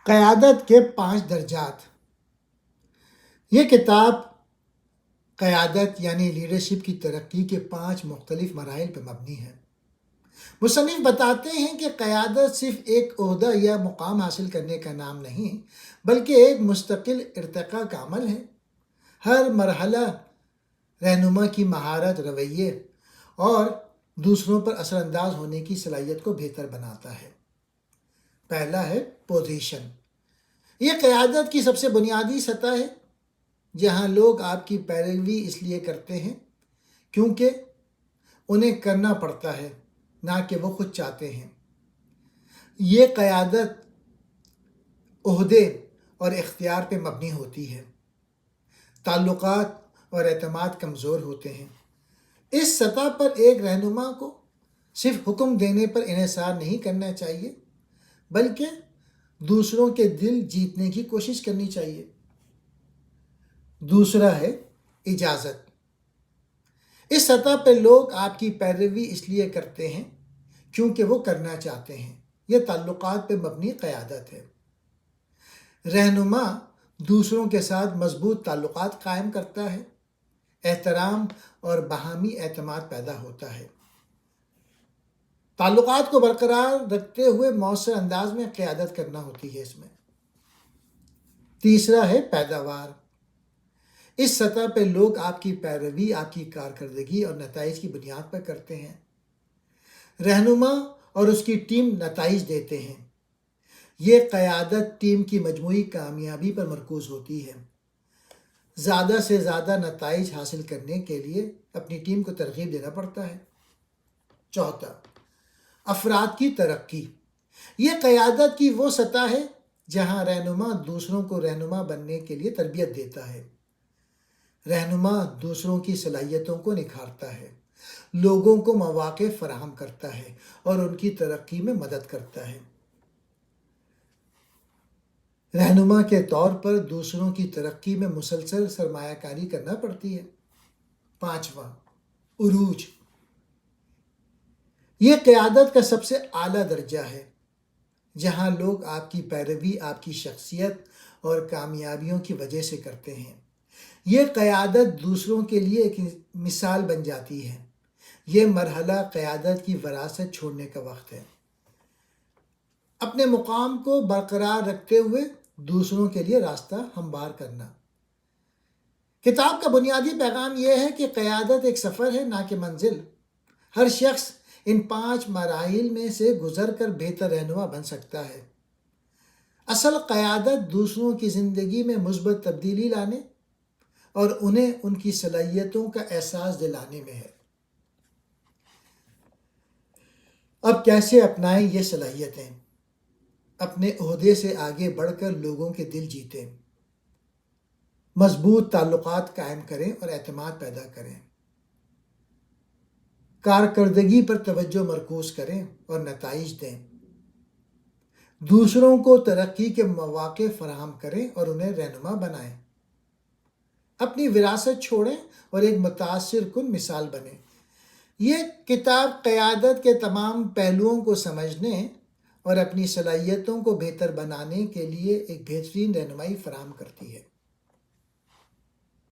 قیادت کے 5 درجات۔ یہ کتاب قیادت یعنی لیڈرشپ کی ترقی کے 5 مختلف مراحل پر مبنی ہے۔ مصنف بتاتے ہیں کہ قیادت صرف ایک عہدہ یا مقام حاصل کرنے کا نام نہیں، بلکہ ایک مستقل ارتقاء کا عمل ہے۔ ہر مرحلہ رہنما کی مہارت، رویے اور دوسروں پر اثر انداز ہونے کی صلاحیت کو بہتر بناتا ہے۔ پہلا ہے پوزیشن۔ یہ قیادت کی سب سے بنیادی سطح ہے، جہاں لوگ آپ کی پیروی اس لیے کرتے ہیں کیونکہ انہیں کرنا پڑتا ہے، نہ کہ وہ خود چاہتے ہیں۔ یہ قیادت عہدے اور اختیار پہ مبنی ہوتی ہے۔ تعلقات اور اعتماد کمزور ہوتے ہیں۔ اس سطح پر ایک رہنما کو صرف حکم دینے پر انحصار نہیں کرنا چاہیے، بلکہ دوسروں کے دل جیتنے کی کوشش کرنی چاہیے۔ دوسرا ہے اجازت۔ اس سطح پہ لوگ آپ کی پیروی اس لیے کرتے ہیں کیونکہ وہ کرنا چاہتے ہیں۔ یہ تعلقات پہ مبنی قیادت ہے۔ رہنما دوسروں کے ساتھ مضبوط تعلقات قائم کرتا ہے، احترام اور باہمی اعتماد پیدا ہوتا ہے۔ تعلقات کو برقرار رکھتے ہوئے مؤثر انداز میں قیادت کرنا ہوتی ہے اس میں۔ تیسرا ہے پیداوار۔ اس سطح پہ لوگ آپ کی پیروی آپ کی کارکردگی اور نتائج کی بنیاد پر کرتے ہیں۔ رہنما اور اس کی ٹیم نتائج دیتے ہیں۔ یہ قیادت ٹیم کی مجموعی کامیابی پر مرکوز ہوتی ہے۔ زیادہ سے زیادہ نتائج حاصل کرنے کے لیے اپنی ٹیم کو ترغیب دینا پڑتا ہے۔ چوتھا، افراد کی ترقی۔ یہ قیادت کی وہ سطح ہے جہاں رہنما دوسروں کو رہنما بننے کے لیے تربیت دیتا ہے۔ رہنما دوسروں کی صلاحیتوں کو نکھارتا ہے، لوگوں کو مواقع فراہم کرتا ہے اور ان کی ترقی میں مدد کرتا ہے۔ رہنما کے طور پر دوسروں کی ترقی میں مسلسل سرمایہ کاری کرنا پڑتی ہے۔ پانچواں، عروج۔ یہ قیادت کا سب سے اعلیٰ درجہ ہے، جہاں لوگ آپ کی پیروی آپ کی شخصیت اور کامیابیوں کی وجہ سے کرتے ہیں۔ یہ قیادت دوسروں کے لیے ایک مثال بن جاتی ہے۔ یہ مرحلہ قیادت کی وراثت چھوڑنے کا وقت ہے۔ اپنے مقام کو برقرار رکھتے ہوئے دوسروں کے لیے راستہ ہموار کرنا۔ کتاب کا بنیادی پیغام یہ ہے کہ قیادت ایک سفر ہے، نہ کہ منزل۔ ہر شخص ان 5 مراحل میں سے گزر کر بہتر رہنما بن سکتا ہے۔ اصل قیادت دوسروں کی زندگی میں مثبت تبدیلی لانے اور انہیں ان کی صلاحیتوں کا احساس دلانے میں ہے۔ اب کیسے اپنائیں یہ صلاحیتیں؟ اپنے عہدے سے آگے بڑھ کر لوگوں کے دل جیتیں، مضبوط تعلقات قائم کریں اور اعتماد پیدا کریں، کارکردگی پر توجہ مرکوز کریں اور نتائج دیں، دوسروں کو ترقی کے مواقع فراہم کریں اور انہیں رہنما بنائیں، اپنی وراثت چھوڑیں اور ایک متاثر کن مثال بنیں۔ یہ کتاب قیادت کے تمام پہلوؤں کو سمجھنے اور اپنی صلاحیتوں کو بہتر بنانے کے لیے ایک بہترین رہنمائی فراہم کرتی ہے۔